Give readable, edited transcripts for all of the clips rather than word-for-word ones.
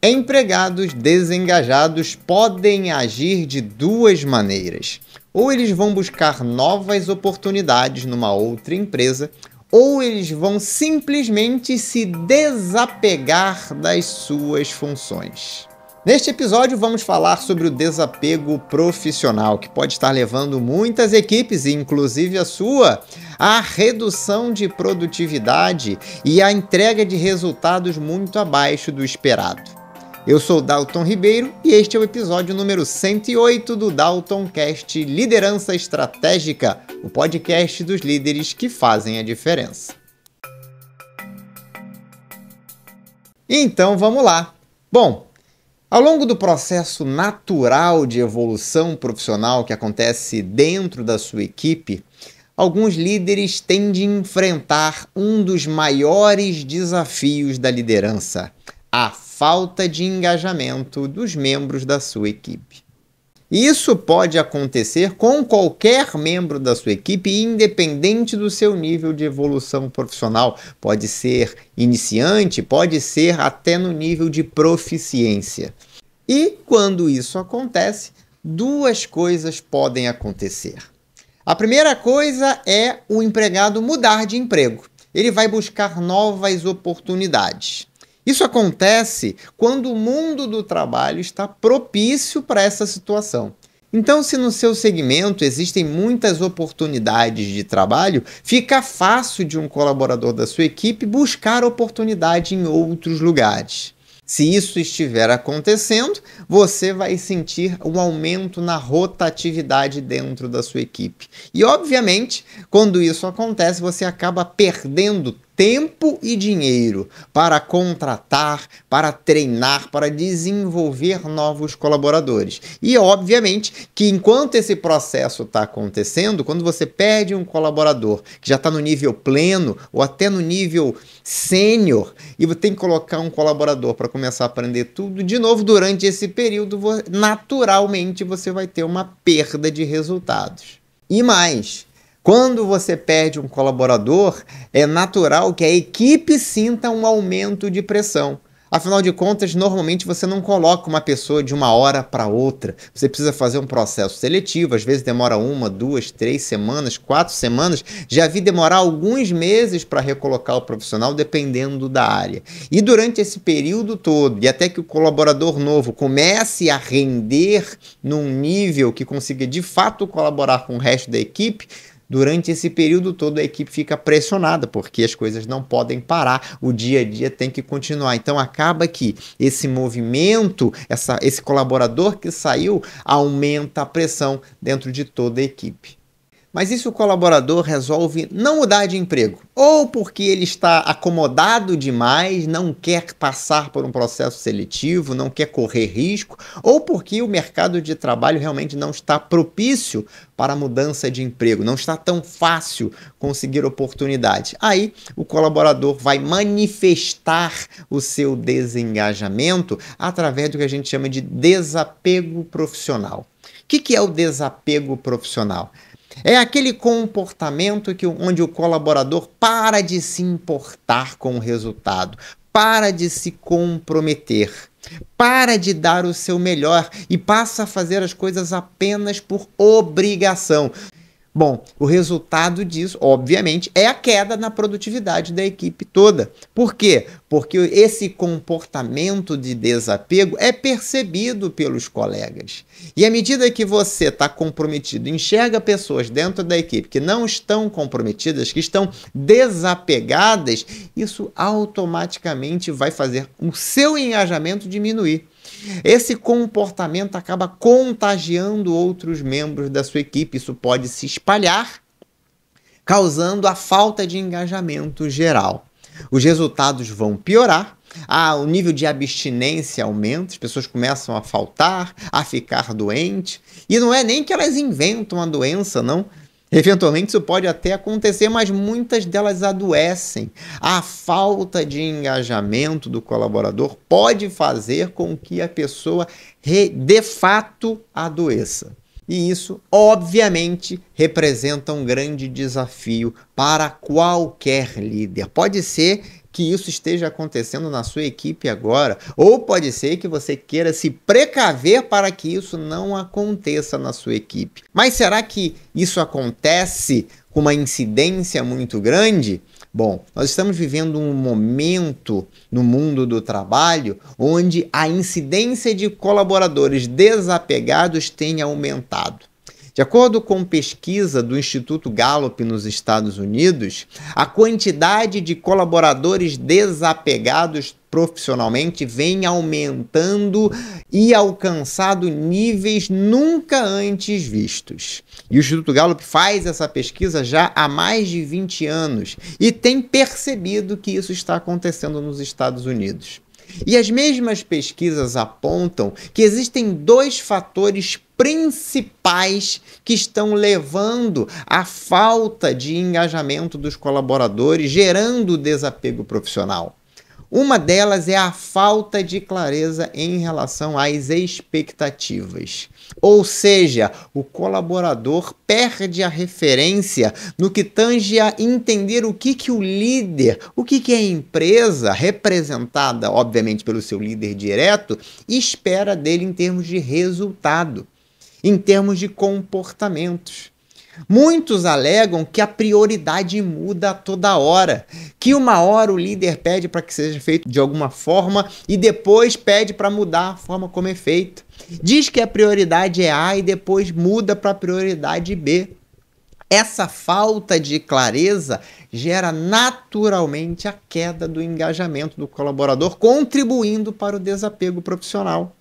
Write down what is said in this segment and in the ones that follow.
Empregados desengajados podem agir de duas maneiras. Ou eles vão buscar novas oportunidades numa outra empresa, ou eles vão simplesmente se desapegar das suas funções. Neste episódio vamos falar sobre o desapego profissional, que pode estar levando muitas equipes, inclusive a sua, à redução de produtividade e à entrega de resultados muito abaixo do esperado. Eu sou Dalton Ribeiro e este é o episódio número 108 do DaltonCast Liderança Estratégica, o podcast dos líderes que fazem a diferença. Então vamos lá. Bom, ao longo do processo natural de evolução profissional que acontece dentro da sua equipe, alguns líderes tendem a enfrentar um dos maiores desafios da liderança, a falta de engajamento dos membros da sua equipe. Isso pode acontecer com qualquer membro da sua equipe, independente do seu nível de evolução profissional. Pode ser iniciante, pode ser até no nível de proficiência. E quando isso acontece, duas coisas podem acontecer. A primeira coisa é o empregado mudar de emprego. Ele vai buscar novas oportunidades. Isso acontece quando o mundo do trabalho está propício para essa situação. Então, se no seu segmento existem muitas oportunidades de trabalho, fica fácil de um colaborador da sua equipe buscar oportunidade em outros lugares. Se isso estiver acontecendo, você vai sentir um aumento na rotatividade dentro da sua equipe. E, obviamente, quando isso acontece, você acaba perdendo tempo e dinheiro para contratar, para treinar, para desenvolver novos colaboradores. E, obviamente, que enquanto esse processo está acontecendo, quando você perde um colaborador que já está no nível pleno ou até no nível sênior e você tem que colocar um colaborador para começar a aprender tudo de novo, durante esse período, naturalmente você vai ter uma perda de resultados. E mais, quando você perde um colaborador, é natural que a equipe sinta um aumento de pressão. Afinal de contas, normalmente você não coloca uma pessoa de uma hora para outra. Você precisa fazer um processo seletivo, às vezes demora 1, 2, 3 semanas, 4 semanas. Já vi demorar alguns meses para recolocar o profissional, dependendo da área. E durante esse período todo, e até que o colaborador novo comece a render num nível que consiga de fato colaborar com o resto da equipe, durante esse período todo a equipe fica pressionada, porque as coisas não podem parar, o dia a dia tem que continuar. Então acaba que esse movimento, esse colaborador que saiu, aumenta a pressão dentro de toda a equipe. Mas e se o colaborador resolve não mudar de emprego? Ou porque ele está acomodado demais, não quer passar por um processo seletivo, não quer correr risco, ou porque o mercado de trabalho realmente não está propício para a mudança de emprego, não está tão fácil conseguir oportunidade. Aí o colaborador vai manifestar o seu desengajamento através do que a gente chama de desapego profissional. O que é o desapego profissional? É aquele comportamento onde o colaborador para de se importar com o resultado, para de se comprometer, para de dar o seu melhor e passa a fazer as coisas apenas por obrigação. Bom, o resultado disso, obviamente, é a queda na produtividade da equipe toda. Por quê? Porque esse comportamento de desapego é percebido pelos colegas. E à medida que você está comprometido, enxerga pessoas dentro da equipe que não estão comprometidas, que estão desapegadas, isso automaticamente vai fazer o seu engajamento diminuir. Esse comportamento acaba contagiando outros membros da sua equipe. Isso pode se espalhar, causando a falta de engajamento geral. Os resultados vão piorar, o nível de abstinência aumenta, as pessoas começam a faltar, a ficar doentes. E não é nem que elas inventam a doença, não. Eventualmente isso pode até acontecer, mas muitas delas adoecem. A falta de engajamento do colaborador pode fazer com que a pessoa de fato adoeça. E isso, obviamente, representa um grande desafio para qualquer líder. Pode ser que isso esteja acontecendo na sua equipe agora, ou pode ser que você queira se precaver para que isso não aconteça na sua equipe. Mas será que isso acontece com uma incidência muito grande? Bom, nós estamos vivendo um momento no mundo do trabalho onde a incidência de colaboradores desapegados tem aumentado. De acordo com pesquisa do Instituto Gallup nos Estados Unidos, a quantidade de colaboradores desapegados profissionalmente vem aumentando e alcançado níveis nunca antes vistos. E o Instituto Gallup faz essa pesquisa já há mais de 20 anos e tem percebido que isso está acontecendo nos Estados Unidos. E as mesmas pesquisas apontam que existem dois fatores principais que estão levando à falta de engajamento dos colaboradores, gerando desapego profissional. Uma delas é a falta de clareza em relação às expectativas. Ou seja, o colaborador perde a referência no que tange a entender o que o líder, o que a empresa, representada obviamente pelo seu líder direto, espera dele em termos de resultado, em termos de comportamentos. Muitos alegam que a prioridade muda a toda hora, que uma hora o líder pede para que seja feito de alguma forma e depois pede para mudar a forma como é feito. Diz que a prioridade é A e depois muda para a prioridade B. Essa falta de clareza gera naturalmente a queda do engajamento do colaborador, contribuindo para o desapego profissional.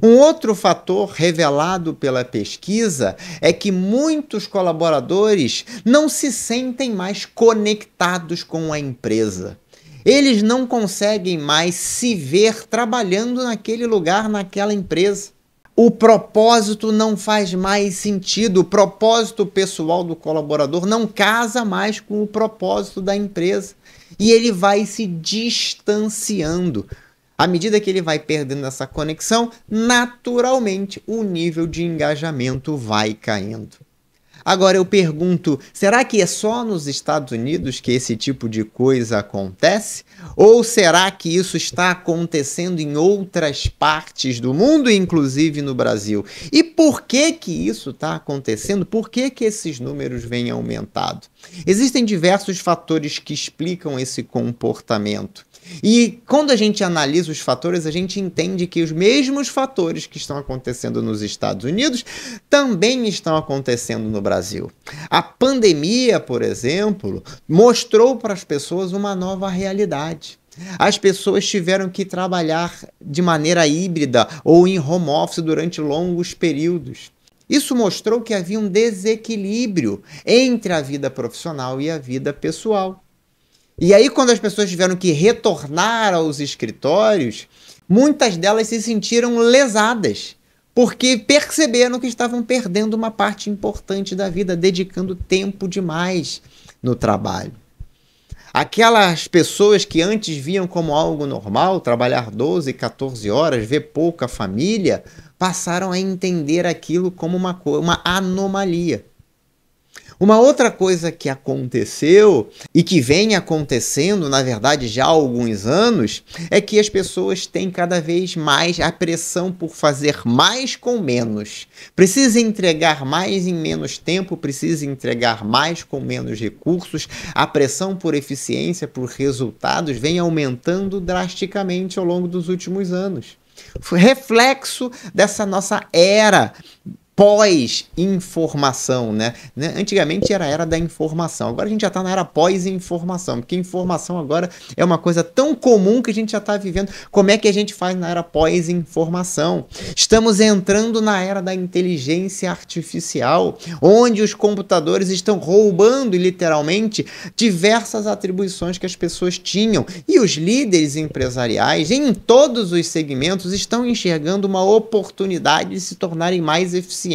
Um outro fator revelado pela pesquisa é que muitos colaboradores não se sentem mais conectados com a empresa. Eles não conseguem mais se ver trabalhando naquele lugar, naquela empresa. O propósito não faz mais sentido, o propósito pessoal do colaborador não casa mais com o propósito da empresa e ele vai se distanciando. À medida que ele vai perdendo essa conexão, naturalmente o nível de engajamento vai caindo. Agora eu pergunto, será que é só nos Estados Unidos que esse tipo de coisa acontece? Ou será que isso está acontecendo em outras partes do mundo, inclusive no Brasil? E por que isso está acontecendo? Por que esses números vêm aumentando? Existem diversos fatores que explicam esse comportamento. E quando a gente analisa os fatores, a gente entende que os mesmos fatores que estão acontecendo nos Estados Unidos também estão acontecendo no Brasil. A pandemia, por exemplo, mostrou para as pessoas uma nova realidade. As pessoas tiveram que trabalhar de maneira híbrida ou em home office durante longos períodos. Isso mostrou que havia um desequilíbrio entre a vida profissional e a vida pessoal. E aí, quando as pessoas tiveram que retornar aos escritórios, muitas delas se sentiram lesadas, porque perceberam que estavam perdendo uma parte importante da vida, dedicando tempo demais no trabalho. Aquelas pessoas que antes viam como algo normal, trabalhar 12, 14 horas, ver pouca família, passaram a entender aquilo como uma anomalia. Uma outra coisa que aconteceu e que vem acontecendo, na verdade, já há alguns anos, é que as pessoas têm cada vez mais a pressão por fazer mais com menos. Precisa entregar mais em menos tempo, precisa entregar mais com menos recursos. A pressão por eficiência, por resultados, vem aumentando drasticamente ao longo dos últimos anos. Reflexo dessa nossa era pós-informação, né? Antigamente era a era da informação, agora a gente já está na era pós-informação, porque informação agora é uma coisa tão comum que a gente já está vivendo. Como é que a gente faz na era pós-informação? Estamos entrando na era da inteligência artificial, onde os computadores estão roubando, literalmente, diversas atribuições que as pessoas tinham. E os líderes empresariais, em todos os segmentos, estão enxergando uma oportunidade de se tornarem mais eficientes,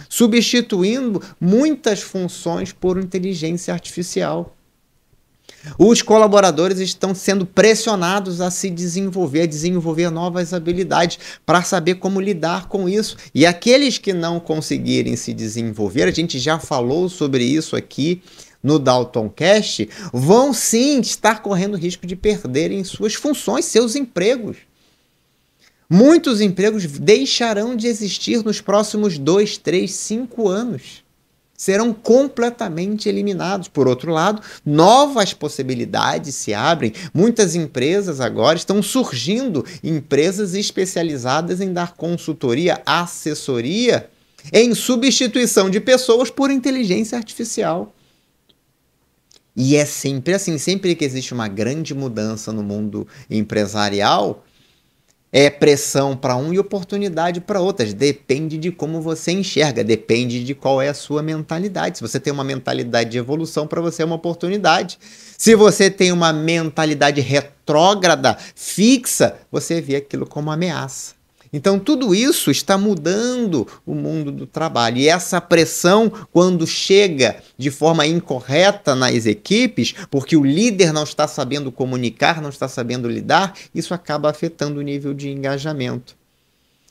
substituindo muitas funções por inteligência artificial. Os colaboradores estão sendo pressionados a se desenvolver, a desenvolver novas habilidades para saber como lidar com isso. E aqueles que não conseguirem se desenvolver, a gente já falou sobre isso aqui no Dalton Cash vão sim estar correndo risco de perderem suas funções, seus empregos. Muitos empregos deixarão de existir nos próximos 2, 3, 5 anos. Serão completamente eliminados. Por outro lado, novas possibilidades se abrem. Muitas empresas agora estão surgindo, empresas especializadas em dar consultoria, assessoria, em substituição de pessoas por inteligência artificial. E é sempre assim, sempre que existe uma grande mudança no mundo empresarial, é pressão para um e oportunidade para outras. Depende de como você enxerga, depende de qual é a sua mentalidade. Se você tem uma mentalidade de evolução, para você é uma oportunidade. Se você tem uma mentalidade retrógrada, fixa, você vê aquilo como ameaça. Então, tudo isso está mudando o mundo do trabalho. E essa pressão, quando chega de forma incorreta nas equipes, porque o líder não está sabendo comunicar, não está sabendo lidar, isso acaba afetando o nível de engajamento.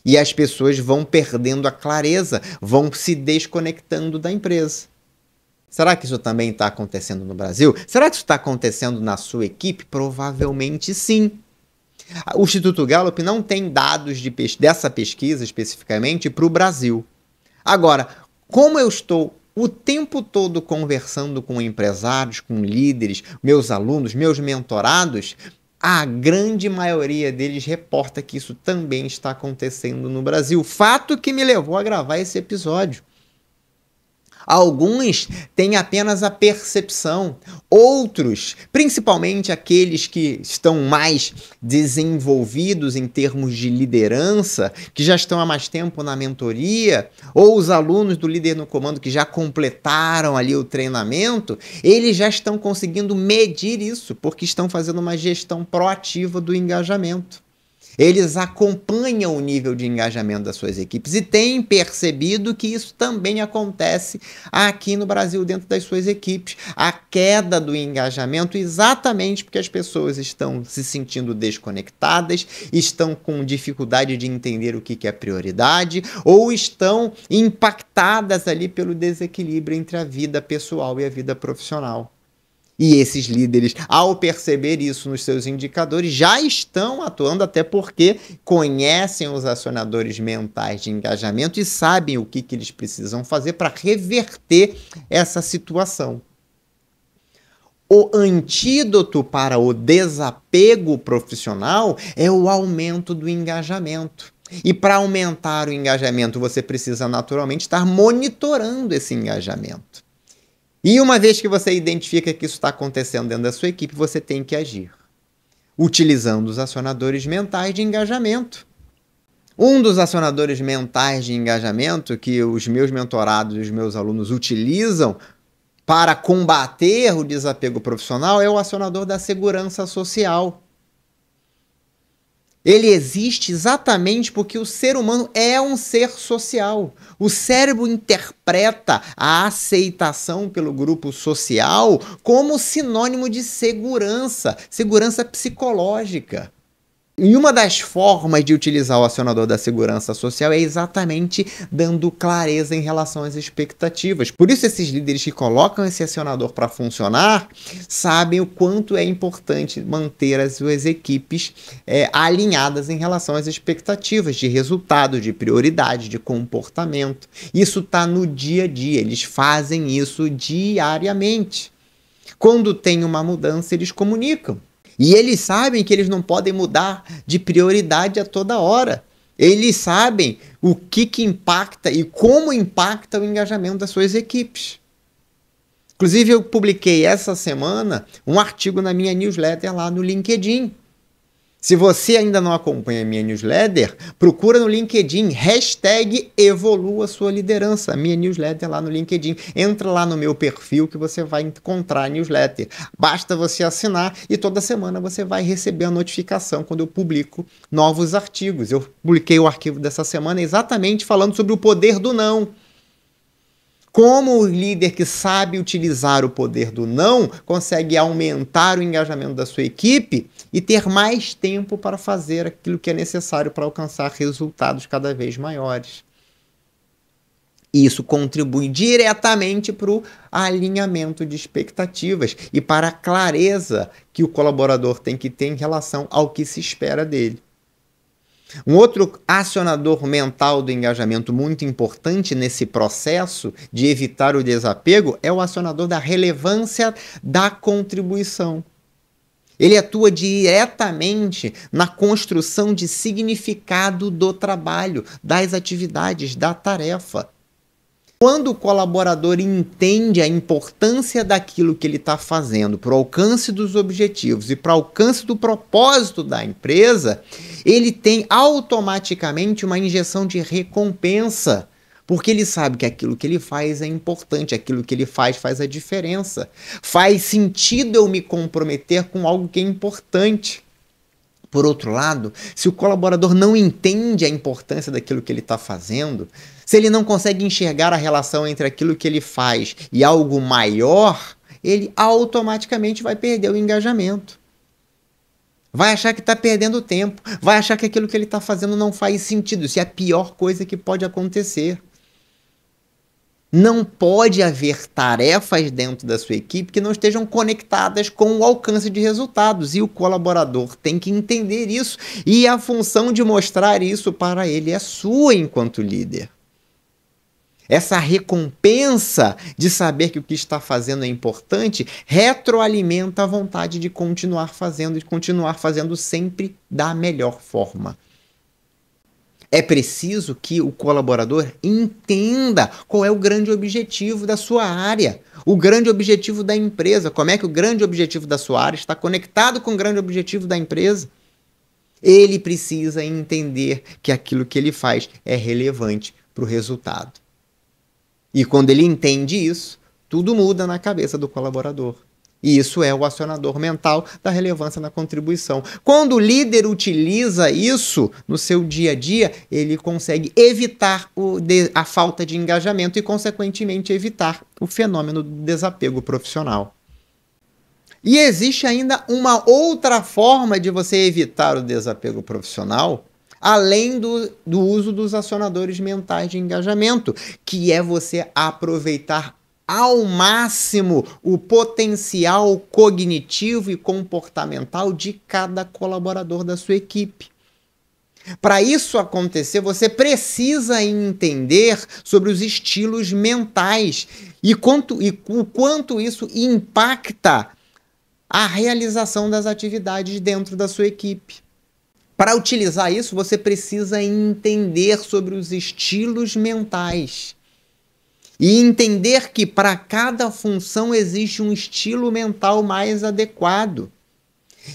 E as pessoas vão perdendo a clareza, vão se desconectando da empresa. Será que isso também está acontecendo no Brasil? Será que isso está acontecendo na sua equipe? Provavelmente sim. O Instituto Gallup não tem dados dessa pesquisa especificamente para o Brasil. Agora, como eu estou o tempo todo conversando com empresários, com líderes, meus alunos, meus mentorados, a grande maioria deles reporta que isso também está acontecendo no Brasil. Fato que me levou a gravar esse episódio. Alguns têm apenas a percepção, outros, principalmente aqueles que estão mais desenvolvidos em termos de liderança, que já estão há mais tempo na mentoria, ou os alunos do Líder no Comando que já completaram ali o treinamento, eles já estão conseguindo medir isso, porque estão fazendo uma gestão proativa do engajamento. Eles acompanham o nível de engajamento das suas equipes e têm percebido que isso também acontece aqui no Brasil dentro das suas equipes. A queda do engajamento exatamente porque as pessoas estão se sentindo desconectadas, estão com dificuldade de entender o que é prioridade ou estão impactadas ali pelo desequilíbrio entre a vida pessoal e a vida profissional. E esses líderes, ao perceber isso nos seus indicadores, já estão atuando, até porque conhecem os acionadores mentais de engajamento e sabem o que eles precisam fazer para reverter essa situação. O antídoto para o desapego profissional é o aumento do engajamento. E para aumentar o engajamento, você precisa naturalmente estar monitorando esse engajamento. E uma vez que você identifica que isso está acontecendo dentro da sua equipe, você tem que agir, utilizando os acionadores mentais de engajamento. Um dos acionadores mentais de engajamento que os meus mentorados e os meus alunos utilizam para combater o desapego profissional é o acionador da segurança social. Ele existe exatamente porque o ser humano é um ser social. O cérebro interpreta a aceitação pelo grupo social como sinônimo de segurança, segurança psicológica. E uma das formas de utilizar o acionador da segurança social é exatamente dando clareza em relação às expectativas. Por isso, esses líderes que colocam esse acionador para funcionar sabem o quanto é importante manter as suas equipes alinhadas em relação às expectativas de resultado, de prioridade, de comportamento. Isso está no dia a dia, eles fazem isso diariamente. Quando tem uma mudança, eles comunicam. E eles sabem que eles não podem mudar de prioridade a toda hora. Eles sabem o que impacta e como impacta o engajamento das suas equipes. Inclusive, eu publiquei essa semana um artigo na minha newsletter lá no LinkedIn. Se você ainda não acompanha a minha newsletter, procura no LinkedIn, #evolua sua liderança, a minha newsletter lá no LinkedIn. Entra lá no meu perfil que você vai encontrar a newsletter. Basta você assinar e toda semana você vai receber a notificação quando eu publico novos artigos. Eu publiquei o arquivo dessa semana exatamente falando sobre o poder do não. Como o líder que sabe utilizar o poder do não consegue aumentar o engajamento da sua equipe e ter mais tempo para fazer aquilo que é necessário para alcançar resultados cada vez maiores. E isso contribui diretamente para o alinhamento de expectativas e para a clareza que o colaborador tem que ter em relação ao que se espera dele. Um outro acionador mental do engajamento muito importante nesse processo de evitar o desapego é o acionador da relevância da contribuição. Ele atua diretamente na construção de significado do trabalho, das atividades, da tarefa. Quando o colaborador entende a importância daquilo que ele está fazendo para o alcance dos objetivos e para o alcance do propósito da empresa, ele tem automaticamente uma injeção de recompensa, porque ele sabe que aquilo que ele faz é importante, aquilo que ele faz a diferença. Faz sentido eu me comprometer com algo que é importante. Por outro lado, se o colaborador não entende a importância daquilo que ele está fazendo, se ele não consegue enxergar a relação entre aquilo que ele faz e algo maior, ele automaticamente vai perder o engajamento. Vai achar que está perdendo tempo, vai achar que aquilo que ele está fazendo não faz sentido. Isso é a pior coisa que pode acontecer. Não pode haver tarefas dentro da sua equipe que não estejam conectadas com o alcance de resultados. E o colaborador tem que entender isso. E a função de mostrar isso para ele é sua enquanto líder. Essa recompensa de saber que o que está fazendo é importante retroalimenta a vontade de continuar fazendo e continuar fazendo sempre da melhor forma. É preciso que o colaborador entenda qual é o grande objetivo da sua área, o grande objetivo da empresa, como é que o grande objetivo da sua área está conectado com o grande objetivo da empresa. Ele precisa entender que aquilo que ele faz é relevante para o resultado. E quando ele entende isso, tudo muda na cabeça do colaborador. E isso é o acionador mental da relevância na contribuição. Quando o líder utiliza isso no seu dia a dia, ele consegue evitar a falta de engajamento e, consequentemente, evitar o fenômeno do desapego profissional. E existe ainda uma outra forma de você evitar o desapego profissional, além do uso dos acionadores mentais de engajamento, que é você aproveitar ao máximo o potencial cognitivo e comportamental de cada colaborador da sua equipe. Para isso acontecer, você precisa entender sobre os estilos mentais e o quanto isso impacta a realização das atividades dentro da sua equipe. Para utilizar isso, você precisa entender sobre os estilos mentais. E entender que para cada função existe um estilo mental mais adequado.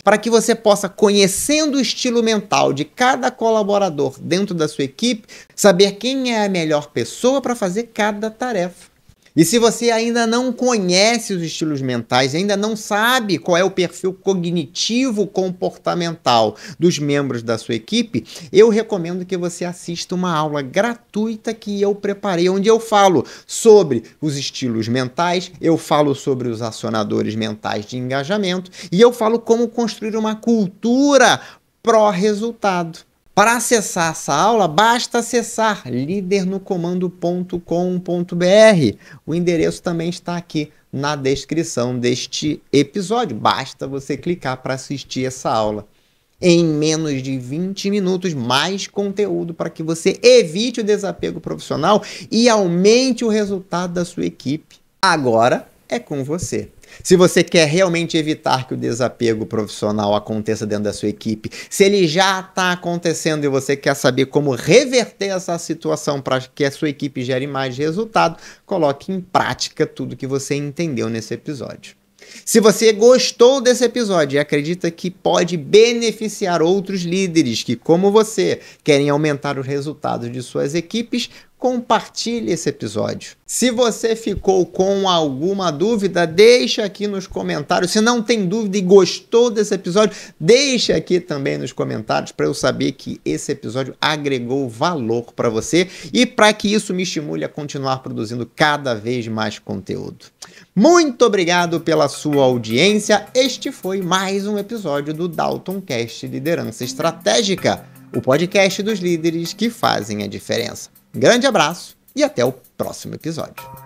Para que você possa, conhecendo o estilo mental de cada colaborador dentro da sua equipe, saber quem é a melhor pessoa para fazer cada tarefa. E se você ainda não conhece os estilos mentais, ainda não sabe qual é o perfil cognitivo comportamental dos membros da sua equipe, eu recomendo que você assista uma aula gratuita que eu preparei, onde eu falo sobre os estilos mentais, eu falo sobre os acionadores mentais de engajamento e eu falo como construir uma cultura pró-resultado. Para acessar essa aula, basta acessar lidernocomando.com.br. O endereço também está aqui na descrição deste episódio. Basta você clicar para assistir essa aula. Em menos de 20 minutos, mais conteúdo para que você evite o desapego profissional e aumente o resultado da sua equipe. Agora é com você. Se você quer realmente evitar que o desapego profissional aconteça dentro da sua equipe, se ele já está acontecendo e você quer saber como reverter essa situação para que a sua equipe gere mais resultado, coloque em prática tudo que você entendeu nesse episódio. Se você gostou desse episódio e acredita que pode beneficiar outros líderes que, como você, querem aumentar os resultados de suas equipes, compartilhe esse episódio. Se você ficou com alguma dúvida, deixa aqui nos comentários. Se não tem dúvida e gostou desse episódio, deixa aqui também nos comentários para eu saber que esse episódio agregou valor para você e para que isso me estimule a continuar produzindo cada vez mais conteúdo. Muito obrigado pela sua audiência. Este foi mais um episódio do DaltonCast Liderança Estratégica, o podcast dos líderes que fazem a diferença. Grande abraço e até o próximo episódio.